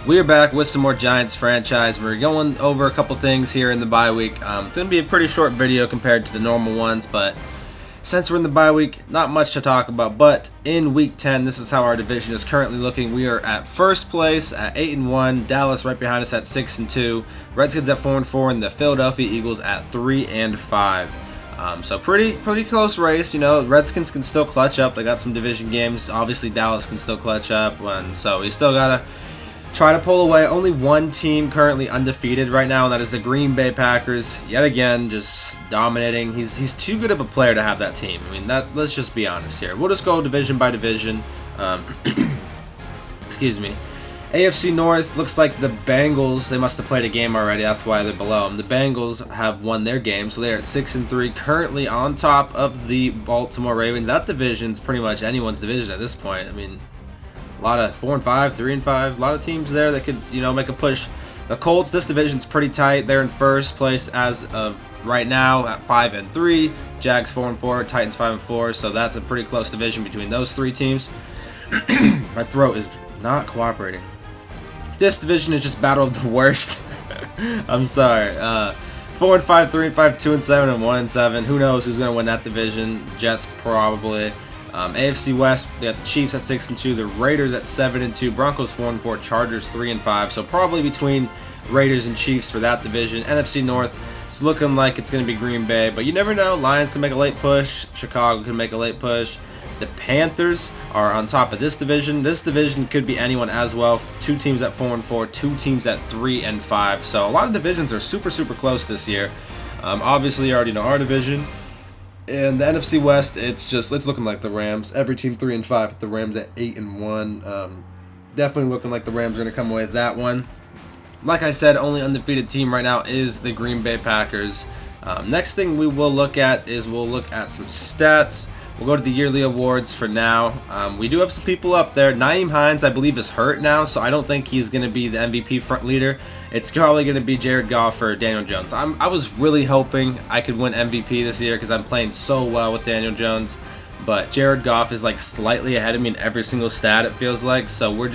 We are back with some more Giants franchise. We're going over a couple things here in the bye week. It's going to be a pretty short video compared to the normal ones, but since we're in the bye week, not much to talk about. But in week 10, this is how our division is currently looking. We are at first place at 8-1. Dallas right behind us at 6-2. Redskins at 4-4, and the Philadelphia Eagles at 3-5. So pretty close race. You know, Redskins can still clutch up. They got some division games. Obviously, Dallas can still clutch up, and so we still gotta try to pull away. Only one team currently undefeated right now, and that is the Green Bay Packers. Yet again, just dominating. He's too good of a player to have that team. I mean, let's just be honest here. We'll just go division by division. Excuse me. AFC North looks like the Bengals. They must have played a game already. That's why they're below them. The Bengals have won their game, so they're at 6-3, currently on top of the Baltimore Ravens. That division's pretty much anyone's division at this point. I mean, a lot of 4-5, 3-5, a lot of teams there that could, you know, make a push. The Colts, this division's pretty tight. They're in first place as of right now at 5-3. Jags 4-4, Titans 5-4. So that's a pretty close division between those three teams. My throat is not cooperating. This division is just battle of the worst. I'm sorry. 4-5, 3-5, 2-7, and 1-7. Who knows who's gonna win that division? Jets probably. AFC West, they got the Chiefs at 6-2, the Raiders at 7-2, Broncos 4-4, Chargers 3-5. So probably between Raiders and Chiefs for that division. NFC North, it's looking like it's going to be Green Bay, but you never know. Lions can make a late push. Chicago can make a late push. The Panthers are on top of this division. This division could be anyone as well. Two teams at 4-4, two teams at 3-5. So a lot of divisions are super close this year. Obviously, you already know our division. And the NFC West, it's looking like the Rams. Every team 3-5. The Rams at 8-1. Definitely looking like the Rams are going to come away with that one. Like I said, only undefeated team right now is the Green Bay Packers. Next thing we will look at is we'll look at some stats. We'll go to the yearly awards for now. We do have some people up there. Nyheim Hines, I believe, is hurt now, so I don't think he's going to be the MVP front leader. It's probably going to be Jared Goff or Daniel Jones. I was really hoping I could win MVP this year because I'm playing so well with Daniel Jones. But Jared Goff is like slightly ahead of me in every single stat, it feels like. So we're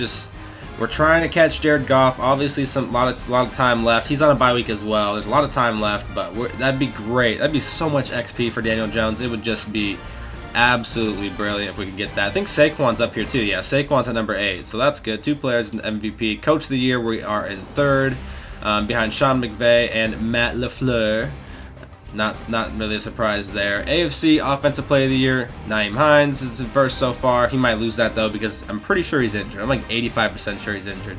trying to catch Jared Goff. Obviously, a lot of time left. He's on a bye week as well. There's a lot of time left, but that'd be great. That'd be so much XP for Daniel Jones. It would just be absolutely brilliant if we could get that. I think Saquon's up here too. Yeah, Saquon's at number 8, so that's good. 2 players in the MVP. Coach of the Year, we are in 3rd, behind Sean McVay and Matt LaFleur. Not really a surprise there. AFC Offensive Player of the Year, Nyheim Hines is in first so far. He might lose that though because I'm pretty sure he's injured. I'm like 85% sure he's injured.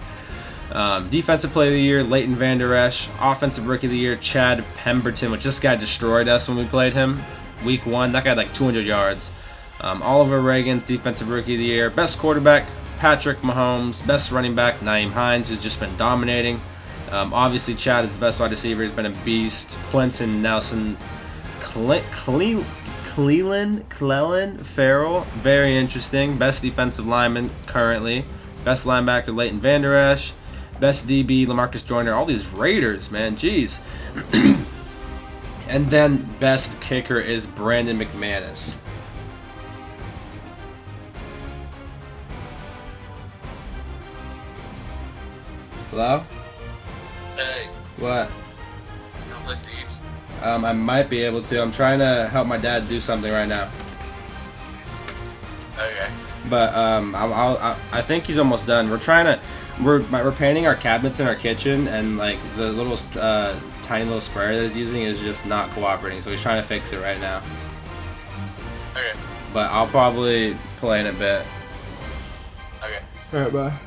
Defensive Player of the Year, Leighton Vander Esch. Offensive Rookie of the Year, Chad Pemberton, which this guy destroyed us when we played him. Week 1, that guy had like 200 yards. Oliver Reagan's Defensive Rookie of the Year. Best quarterback, Patrick Mahomes. Best running back, Nyheim Hines, who's just been dominating. Obviously, Chad is the best wide receiver. He's been a beast. Quentin Nelson, Cleland Farrell, very interesting. Best defensive lineman currently. Best linebacker, Leighton Vander Esch. Best DB, LaMarcus Joyner. All these Raiders, man, jeez. And then best kicker is Brandon McManus. Hello? Hey. What? You wanna play Siege? I might be able to. I'm trying to help my dad do something right now. Okay. But I think he's almost done. We're painting our cabinets in our kitchen, and like the little tiny little sprayer that he's using is just not cooperating. So he's trying to fix it right now. Okay. But I'll probably play in a bit. Okay. All right, bye.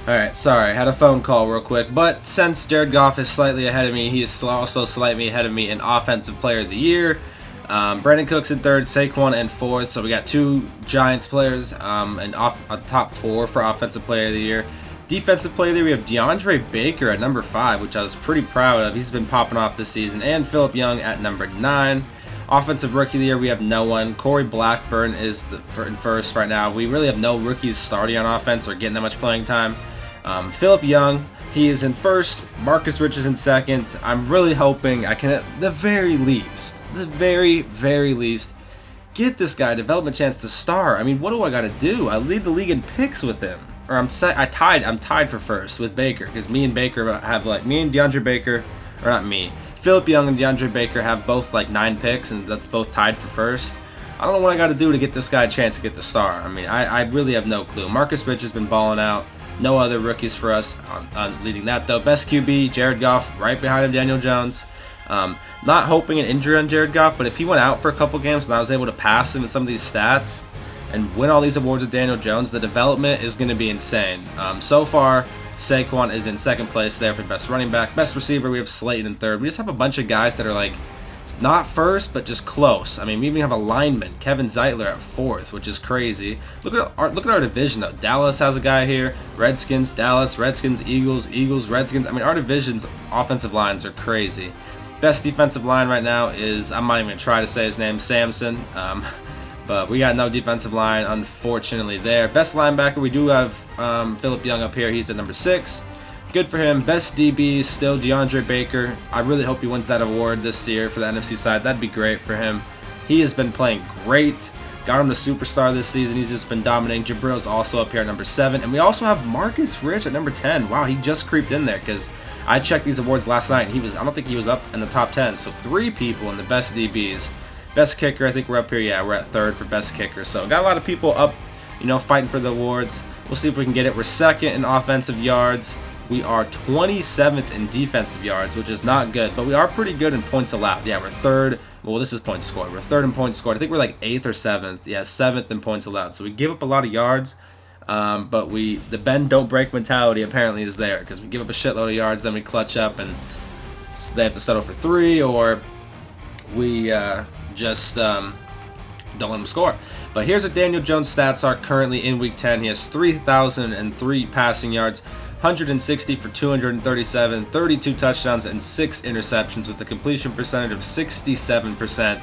Alright, sorry, I had a phone call real quick, but since Jared Goff is slightly ahead of me, he is also slightly ahead of me in Offensive Player of the Year. Brandon Cooks in 3rd, Saquon in 4th, so we got 2 Giants players and off the top 4 for Offensive Player of the Year. Defensive player there, we have DeAndre Baker at number 5, which I was pretty proud of. He's been popping off this season. And Phillip Young at number 9. Offensive Rookie of the Year, we have no one. Corey Blackburn is in first right now. We really have no rookies starting on offense or getting that much playing time. Phillip Young, he is in first. Marcus Rich is in second. I'm really hoping I can, at the very least, get this guy a development chance to star. I mean, what do I got to do? I lead the league in picks with him. Or I'm tied for first with Baker, because me and Baker have me and DeAndre Baker, or not me, Phillip Young and DeAndre Baker have both 9 picks, and that's both tied for first. I don't know what I got to do to get this guy a chance to get the star. I mean, I really have no clue. Marcus Rich has been balling out. No other rookies for us on leading that though. Best QB, Jared Goff, right behind him, Daniel Jones. Not hoping an injury on Jared Goff, but if he went out for a couple games and I was able to pass him in some of these stats and win all these awards with Daniel Jones, the development is going to be insane. So far, Saquon is in second place there for best running back. Best receiver, we have Slayton in third. We just have a bunch of guys that are not first, but just close. I mean, we even have a lineman, Kevin Zeitler, at fourth, which is crazy. Look at our division though. Dallas has a guy here. Redskins, Dallas, Redskins, Eagles, Eagles, Redskins. I mean, our division's offensive lines are crazy. Best defensive line right now is, I'm not even gonna try to say his name, Samson. But we got no defensive line, unfortunately, there. Best linebacker, we do have Phillip Young up here. He's at number 6. Good for him. Best DB, still DeAndre Baker. I really hope he wins that award this year for the NFC side. That'd be great for him. He has been playing great. Got him to superstar this season. He's just been dominating. Jabril's also up here at number 7. And we also have Marcus Rich at number 10. Wow, he just creeped in there because I checked these awards last night and I don't think he was up in the top 10. So 3 people in the best DBs. Best kicker, I think we're up here. Yeah, we're at 3rd for best kicker. So got a lot of people up, fighting for the awards. We'll see if we can get it. We're 2nd in offensive yards. We are 27th in defensive yards, which is not good, but we are pretty good in points allowed. Yeah, we're 3rd. Well, this is points scored. We're 3rd in points scored. I think we're 8th or 7th. Yeah, 7th in points allowed. So we give up a lot of yards, but the bend don't break mentality apparently is there because we give up a shitload of yards, then we clutch up and they have to settle for 3, or we just don't let them score. But here's what Daniel Jones' stats are currently in Week 10. He has 3,003 passing yards, 160 for 237, 32 touchdowns, and 6 interceptions with a completion percentage of 67%.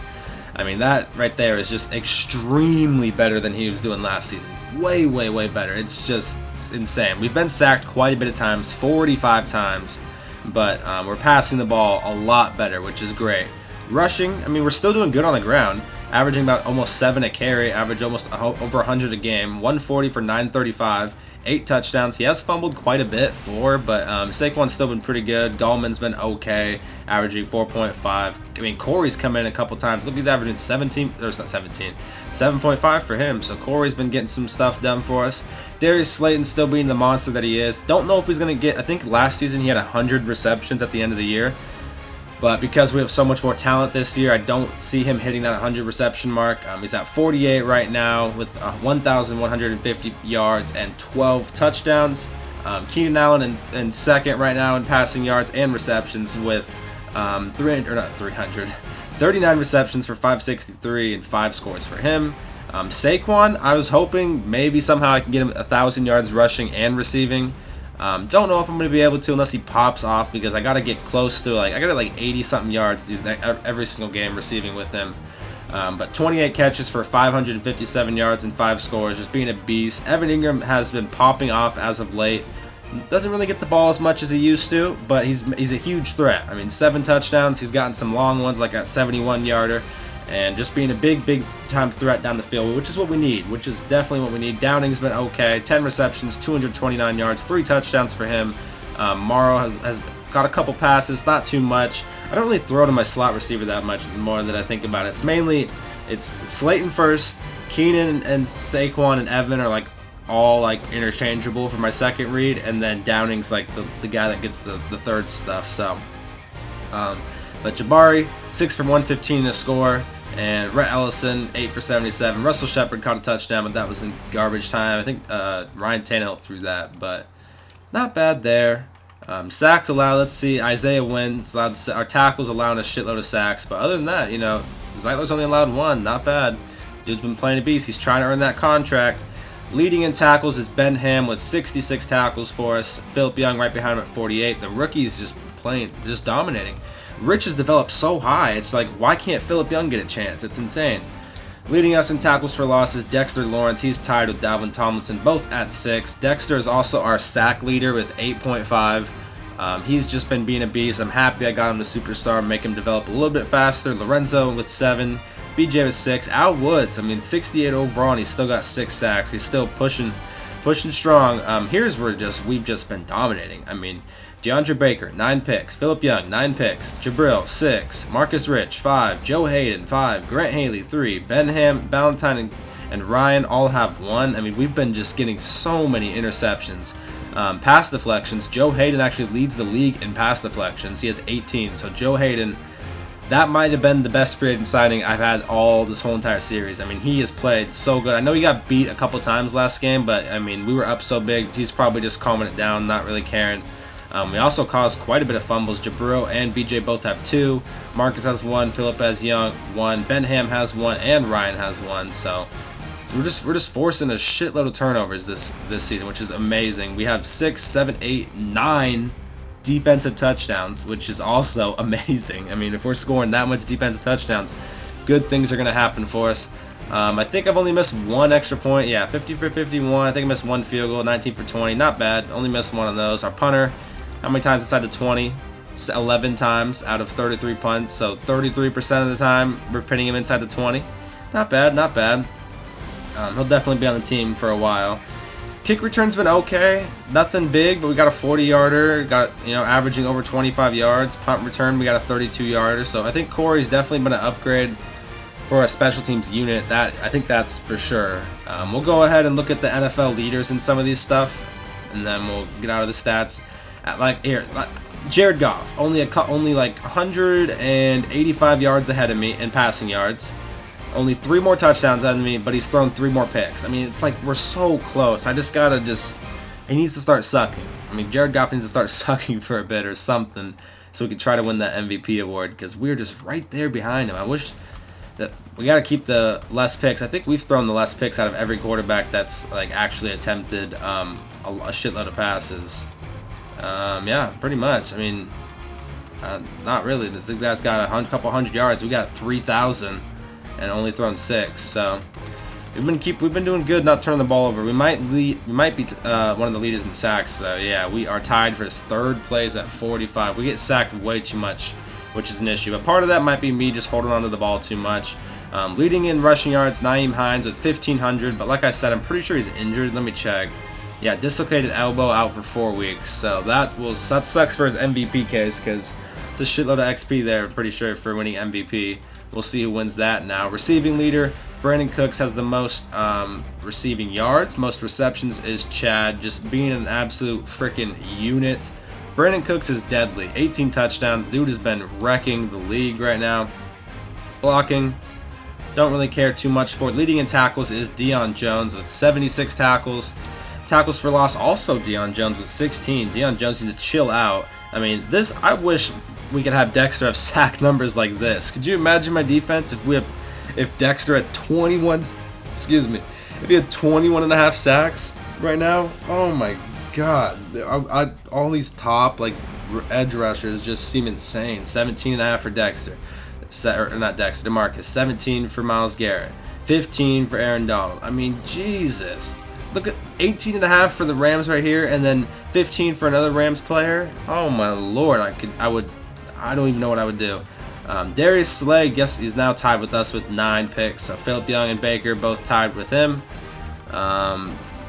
I mean, that right there is just extremely better than he was doing last season. Way, way, way better. It's just insane. We've been sacked quite a bit of times, 45 times, but we're passing the ball a lot better, which is great. Rushing, I mean, we're still doing good on the ground, averaging about almost 7 a carry, average almost over 100 a game, 140 for 935, 8 touchdowns. He has fumbled quite a bit, 4, but Saquon's still been pretty good. Gallman's been okay, averaging 4.5. I mean, Corey's come in a couple times. Look, he's averaging 7.5 for him, so Corey's been getting some stuff done for us. Darius Slayton still being the monster that he is. Don't know if he's going to get, I think last season he had 100 receptions at the end of the year. But because we have so much more talent this year, I don't see him hitting that 100 reception mark. He's at 48 right now with 1,150 yards and 12 touchdowns. Keenan Allen in 2nd right now in passing yards and receptions with 39 receptions for 563 and 5 scores for him. Saquon, I was hoping maybe somehow I can get him 1,000 yards rushing and receiving. Don't know if I'm going to be able to unless he pops off because I got to get close to I got 80-something yards every single game receiving with him. But 28 catches for 557 yards and 5 scores, just being a beast. Evan Ingram has been popping off as of late. Doesn't really get the ball as much as he used to, but he's a huge threat. I mean, 7 touchdowns. He's gotten some long ones like a 71-yarder. And just being a big time threat down the field, which is what we need, which is definitely what we need. Downing's been okay, 10 receptions, 229 yards, 3 touchdowns for him. Morrow has got a couple passes, not too much. I don't really throw to my slot receiver that much the more that I think about it. It's Slayton first, Keenan and Saquon and Evan are all interchangeable for my 2nd read, and then Downing's the guy that gets the 3rd stuff. So but Jabari, 6 for 115 in a score, and Rhett Ellison, 8 for 77. Russell Shepard caught a touchdown, but that was in garbage time. I think Ryan Tannehill threw that, but not bad there. Sacks allowed, let's see, Isaiah Wynn's allowed, our tackles allowing a shitload of sacks, but other than that, Zeitler's only allowed 1, not bad. Dude's been playing a beast. He's trying to earn that contract. Leading in tackles is Ben Ham with 66 tackles for us. Philip Young right behind him at 48. The rookie's just dominating. Rich has developed so high. It's like, why can't Philip Young get a chance? It's insane. Leading us in tackles for loss is Dexter Lawrence. He's tied with Dalvin Tomlinson, both at 6. Dexter is also our sack leader with 8.5. He's just been being a beast. I'm happy I got him to superstar, make him develop a little bit faster. Lorenzo with 7. BJ with 6. Al Woods, I mean, 68 overall, and he's still got 6 sacks. He's still pushing strong. Here's where we've just been dominating. I mean, DeAndre Baker, 9 picks. Philip Young, 9 picks. Jabril, 6. Marcus Rich, 5. Joe Hayden, 5. Grant Haley, 3. Ben Ham, Ballantyne, and Ryan all have 1. I mean, we've been just getting so many interceptions. Pass deflections, Joe Hayden actually leads the league in pass deflections. He has 18. So Joe Hayden, that might have been the best free agent signing I've had this whole entire series. I mean, he has played so good. I know he got beat a couple times last game, but I mean, we were up so big. He's probably just calming it down, not really caring. We also caused quite a bit of fumbles. Jabril and BJ both have 2. Marcus has 1. Philip has 1. Ben Ham has 1, and Ryan has 1. So we're just forcing a shitload of turnovers this season, which is amazing. We have 6, 7, 8, 9 defensive touchdowns, which is also amazing. I mean, if we're scoring that much defensive touchdowns, good things are going to happen for us. I think I've only missed 1 extra point. Yeah, 50 for 51. I think I missed 1 field goal, 19 for 20. Not bad. Only missed 1 of those. Our punter, how many times inside the 20? 11 times out of 33 punts. So 33% of the time, we're pinning him inside the 20. Not bad, not bad. He'll definitely be on the team for a while. Kick return's been okay, nothing big, but we got a 40-yarder, averaging over 25 yards. Punt return, we got a 32-yarder. So I think Corey's definitely been an upgrade for a special teams unit. I think that's for sure. We'll go ahead and look at the NFL leaders in some of these stuff, and then we'll get out of the stats. Jared Goff, only like 185 yards ahead of me in passing yards. Only 3 more touchdowns out of me, but he's thrown 3 more picks. I mean, it's like we're so close. He needs to start sucking. I mean, Jared Goff needs to start sucking for a bit or something so we can try to win that MVP award, because we're just right there behind him. I wish that we got to keep the less picks. I think we've thrown the less picks out of every quarterback that's like actually attempted a shitload of passes. Yeah, pretty much. I mean, not really. This guy's got a couple hundred yards. We got 3,000. And only thrown 6, so we've been doing good, not turning the ball over. We might be one of the leaders in sacks, though. Yeah, we are tied for 3rd place at 45. We get sacked way too much, which is an issue. But part of that might be me just holding onto the ball too much. Leading in rushing yards, Nyheim Hines with 1,500. But like I said, I'm pretty sure he's injured. Let me check. Yeah, dislocated elbow, out for 4 weeks. So that sucks for his MVP case, because it's a shitload of XP there. I'm pretty sure for winning MVP. We'll see who wins that now. Receiving leader, Brandon Cooks has the most receiving yards. Most receptions is Chad, just being an absolute freaking unit. Brandon Cooks is deadly. 18 touchdowns. Dude has been wrecking the league right now. Blocking, don't really care too much for it. Leading in tackles is Deion Jones with 76 tackles. Tackles for loss, also Deion Jones with 16. Deion Jones needs to chill out. I mean, I wish we could have Dexter have sack numbers like this. Could you imagine my defense if Dexter had 21, if he had 21 and a half sacks right now? Oh my god. All these top edge rushers just seem insane. 17 and a half for Dexter. Not Dexter, DeMarcus. 17 for Myles Garrett. 15 for Aaron Donald. I mean, Jesus. Look at 18 and a half for the Rams right here, and then 15 for another Rams player. Oh my lord, I don't even know what I would do. Darius Slay, guess he's now tied with us with 9 picks. So Philip Young and Baker both tied with him.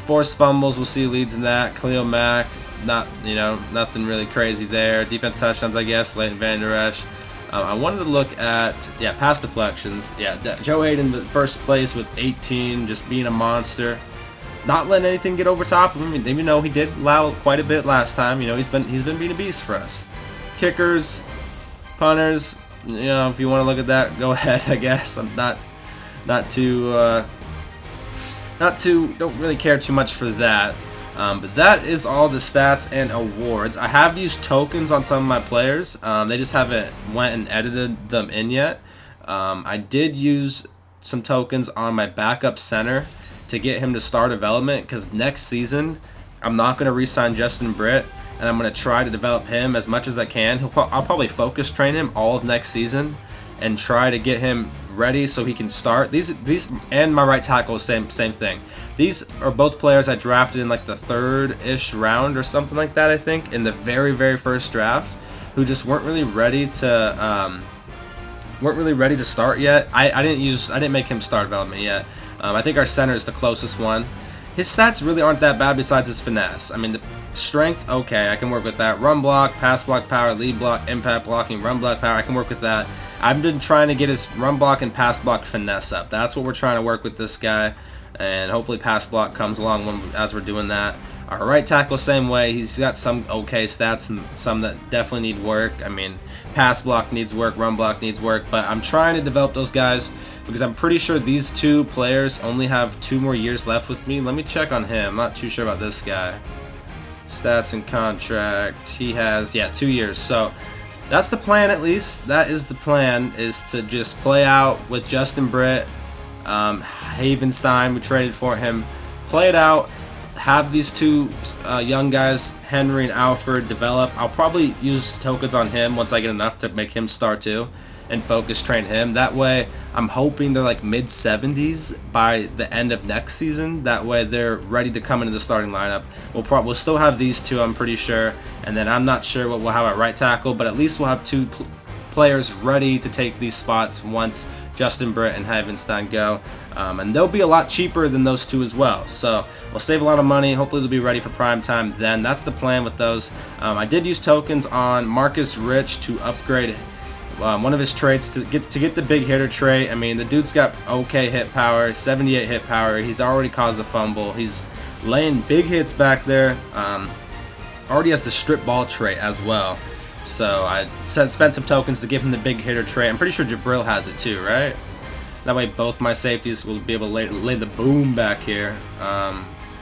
Forced fumbles, we'll see leads in that. Khalil Mack, nothing really crazy there. Defense touchdowns, I guess. Leighton Vander Esch. I wanted to look at pass deflections. Joe Hayden, the 1st place with 18, just being a monster. Not letting anything get over top of him. Even though he did allow quite a bit last time, he's been being a beast for us. Kickers, punters, if you want to look at that, go ahead. I guess I'm don't really care too much for that. But that is all the stats and awards. I have used tokens on some of my players. They just haven't went and edited them in yet. I did use some tokens on my backup center to get him to star development, because next season I'm not going to re-sign Justin Britt, and I'm going to try to develop him as much as I can. I'll probably focus train him all of next season and try to get him ready so he can start. These and my right tackle, same thing. These are both players I drafted in like the 3rd-ish round or something like that, I think, in the very first draft, who just weren't really ready to start yet. I didn't make him star development yet. I think our center is the closest one. His stats really aren't that bad besides his finesse. I mean, the strength, okay, I can work with that. Run block, pass block power, lead block, impact blocking, run block power, I can work with that. I've been trying to get his run block and pass block finesse up. That's what we're trying to work with this guy, and hopefully pass block comes along as we're doing that. Our right tackle, same way. He's got some okay stats and some that definitely need work. I mean, pass block needs work, run block needs work, but I'm trying to develop those guys because I'm pretty sure these 2 players only have 2 more years left with me. Let me check on him. I'm not too sure about this guy. Stats and contract. He has, yeah, 2 years. So that's the plan, at least. That is the plan, is to just play out with Justin Britt, Havenstein, we traded for him. Play it out. Have these 2 young guys, Henry and Alfred, develop. I'll probably use tokens on him once I get enough to make him star too, and focus train him. That way, I'm hoping they're like mid-70s by the end of next season. That way, they're ready to come into the starting lineup. We'll still have these 2, I'm pretty sure, and then I'm not sure what we'll have at right tackle, but at least we'll have 2 players ready to take these spots once Justin Britt and Havenstein go, and they'll be a lot cheaper than those 2 as well, so we'll save a lot of money. Hopefully they'll be ready for prime time then. That's the plan with those. I did use tokens on Marcus Rich to upgrade one of his traits to get the big hitter trait. I mean, the dude's got okay hit power, 78 hit power. He's already caused a fumble. He's laying big hits back there. Already has the strip ball trait as well. So I spent some tokens to give him the big hitter trait. I'm pretty sure Jabril has it too, right? That way both my safeties will be able to lay the boom back here.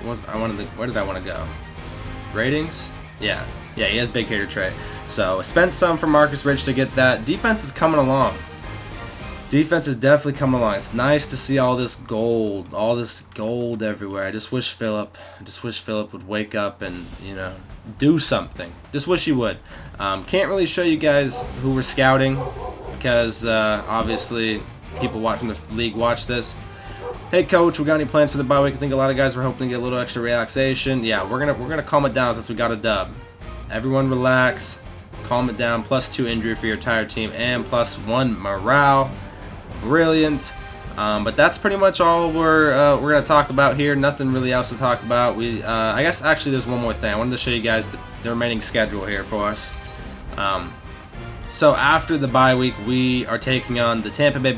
Where did I want to go? Ratings? Yeah, he has big hitter trait. So I spent some for Marcus Rich to get that. Defense is coming along. Defense is definitely coming along. It's nice to see all this gold everywhere. I just wish Phillip would wake up and, you know, do something. Just wish he would. Can't really show you guys who we're scouting because obviously people watching the league watch this. Hey coach, we got any plans for the bye week? I think a lot of guys were hoping to get a little extra relaxation. Yeah, we're gonna calm it down since we got a dub. Everyone relax, calm it down. +2 injury for your entire team and +1 morale. Brilliant. But that's pretty much all we're gonna talk about here. Nothing really else to talk about. I guess actually there's one more thing. I wanted to show you guys the remaining schedule here for us. So after the bye week, we are taking on the Tampa Bay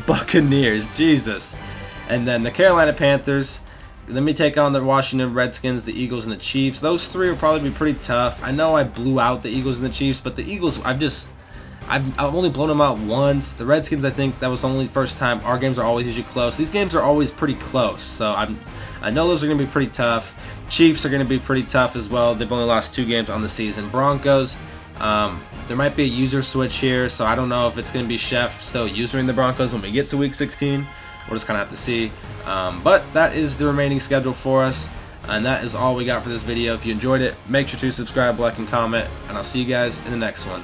Buccaneers, Jesus, and then the Carolina Panthers. Then we take on the Washington Redskins, the Eagles, and the Chiefs. Those 3 will probably be pretty tough. I know I blew out the Eagles and the Chiefs, but the Eagles, I've only blown them out once. The Redskins, I think that was the only first time. Our games are always usually close. These games are always pretty close, so I know those are going to be pretty tough. Chiefs are going to be pretty tough as well. They've only lost 2 games on the season. Broncos, there might be a user switch here, so I don't know if it's going to be Chef still using the Broncos when we get to Week 16. We'll just kind of have to see. But that is the remaining schedule for us, and that is all we got for this video. If you enjoyed it, make sure to subscribe, like, and comment, and I'll see you guys in the next one.